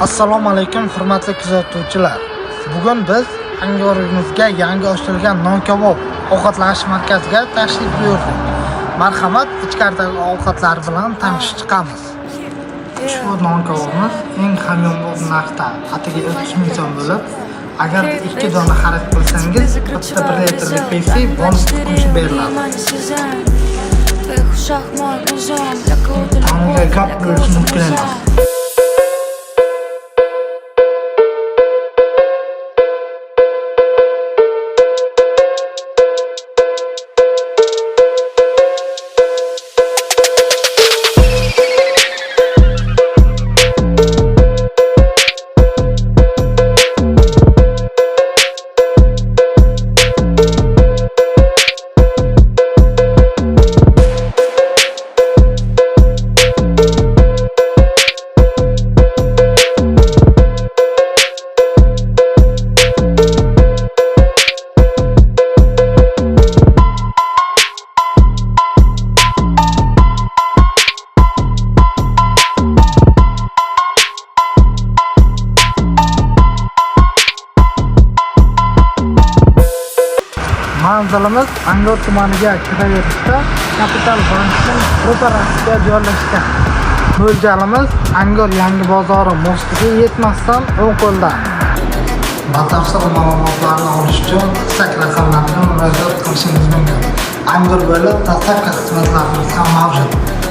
Assalomu alaykum hurmatli kuzatuvchilar. Bugun biz Angorligimizga yangi ochilgan non-kabob ovqatlanish markaziga tashrif buyurdik. Marhamat, ichkaridagi ovqatlar bilan tanishib chiqamiz. Ushbu non-kabobimiz eng hamyonbop narxda atiga 30 ming so'm bo'lib, agar 2 dona xarid qilsangiz, bitta 1 litrlik Pepsi bonus qo'shib beriladi. Tanga kap bo'lishi mumkin emas. Manzilimiz Angor tumaniga kiraverishda Kapital bankning ro'parasiga joylashgan. Mo'ljalimiz Angor yangi bozori mostiga yetmasdan o'ng qo'lda. Batafsil ma'lumotlarni olish uchun qisqa raqamlarga murojaat qilishingiz mumkin. Angor bo'ylab dostavka xizmatlarimiz ham mavjud.